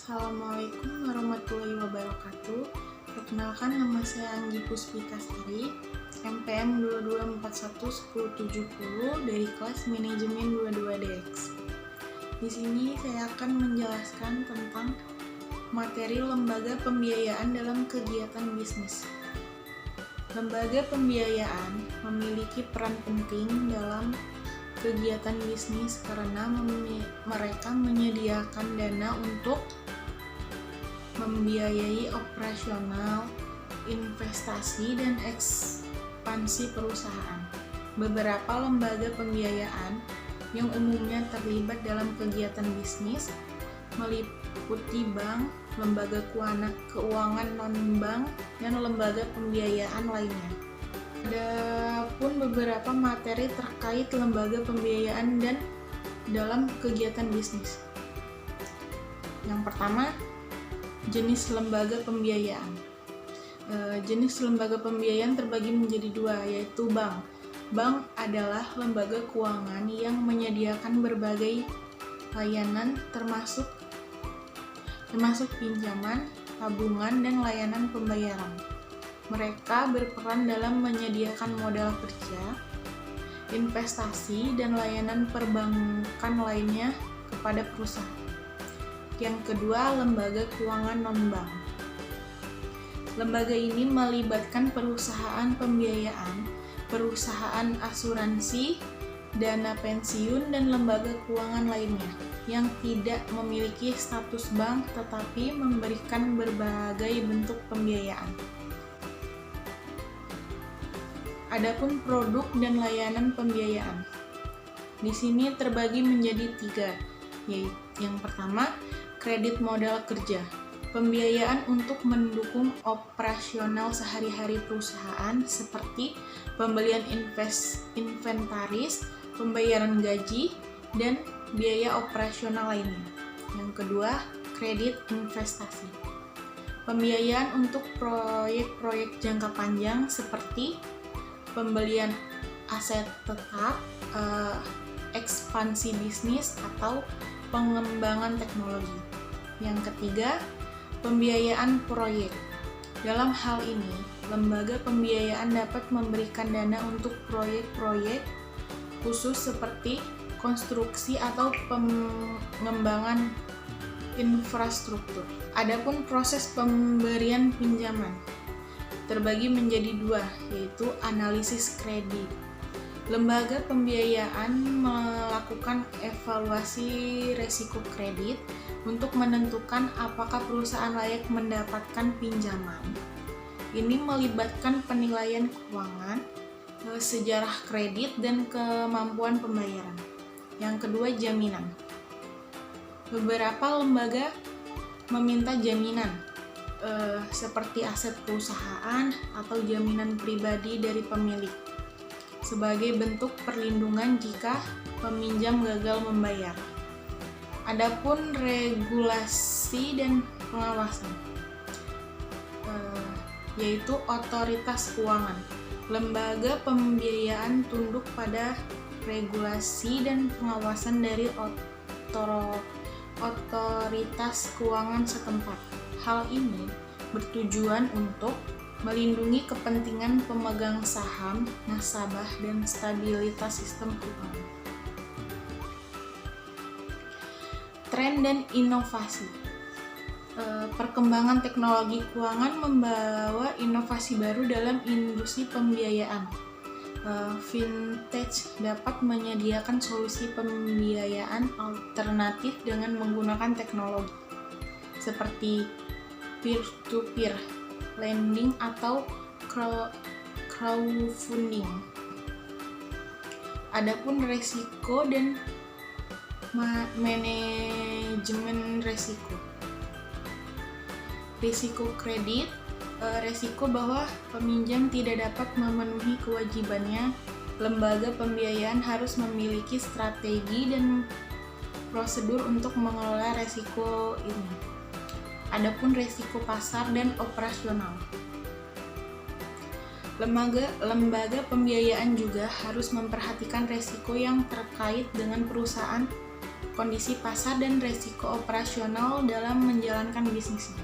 Assalamualaikum warahmatullahi wabarakatuh. Perkenalkan, nama saya Anggi Puspitasari, MPM 22411070 dari kelas Manajemen 22DX. Di sini saya akan menjelaskan tentang materi lembaga pembiayaan dalam kegiatan bisnis. Lembaga pembiayaan memiliki peran penting dalam kegiatan bisnis karena mereka menyediakan dana untuk membiayai operasional, investasi, dan ekspansi perusahaan. Beberapa lembaga pembiayaan yang umumnya terlibat dalam kegiatan bisnis meliputi bank, lembaga keuangan non-bank, dan lembaga pembiayaan lainnya. Ada pun beberapa materi terkait lembaga pembiayaan dan dalam kegiatan bisnis. Yang pertama, jenis lembaga pembiayaan. Jenis lembaga pembiayaan terbagi menjadi dua, yaitu bank. Bank adalah lembaga keuangan yang menyediakan berbagai layanan termasuk pinjaman, tabungan, dan layanan pembayaran. Mereka berperan dalam menyediakan modal kerja, investasi, dan layanan perbankan lainnya kepada perusahaan. Yang kedua, lembaga keuangan non-bank. Lembaga ini melibatkan perusahaan pembiayaan, perusahaan asuransi, dana pensiun, dan lembaga keuangan lainnya yang tidak memiliki status bank tetapi memberikan berbagai bentuk pembiayaan. Adapun produk dan layanan pembiayaan. Di sini terbagi menjadi tiga, yaitu yang pertama, kredit modal kerja. Pembiayaan untuk mendukung operasional sehari-hari perusahaan seperti pembelian inventaris, pembayaran gaji, dan biaya operasional lainnya. Yang kedua, kredit investasi. Pembiayaan untuk proyek-proyek jangka panjang seperti pembelian aset tetap, ekspansi bisnis, atau pengembangan teknologi. Yang ketiga, pembiayaan proyek. Dalam hal ini, lembaga pembiayaan dapat memberikan dana untuk proyek-proyek khusus seperti konstruksi atau pengembangan infrastruktur. Adapun proses pemberian pinjaman terbagi menjadi dua, yaitu analisis kredit. Lembaga pembiayaan melakukan evaluasi risiko kredit untuk menentukan apakah perusahaan layak mendapatkan pinjaman. Ini melibatkan penilaian keuangan, sejarah kredit, dan kemampuan pembayaran. Yang kedua, jaminan. Beberapa lembaga meminta jaminan seperti aset perusahaan atau jaminan pribadi dari pemilik sebagai bentuk perlindungan jika peminjam gagal membayar. Adapun regulasi dan pengawasan, yaitu otoritas keuangan. Lembaga pembiayaan tunduk pada regulasi dan pengawasan dari otoritas keuangan setempat. Hal ini bertujuan untuk melindungi kepentingan pemegang saham, nasabah, dan stabilitas sistem keuangan. Tren dan inovasi. Perkembangan teknologi keuangan membawa inovasi baru dalam industri pembiayaan. Fintech dapat menyediakan solusi pembiayaan alternatif dengan menggunakan teknologi seperti peer-to-peer lending atau crowdfunding. Adapun risiko dan manajemen risiko. Risiko kredit, risiko bahwa peminjam tidak dapat memenuhi kewajibannya. Lembaga pembiayaan harus memiliki strategi dan prosedur untuk mengelola risiko ini. Adapun risiko pasar dan operasional. Lembaga pembiayaan juga harus memperhatikan risiko yang terkait dengan perusahaan kondisi pasar dan resiko operasional dalam menjalankan bisnisnya.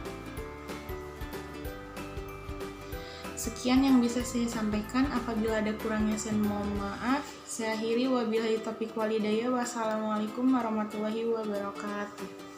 Sekian yang bisa saya sampaikan. Apabila ada kurangnya saya mohon maaf. Saya akhiri, wabillahi taufiq walhidayah. Wassalamualaikum warahmatullahi wabarakatuh.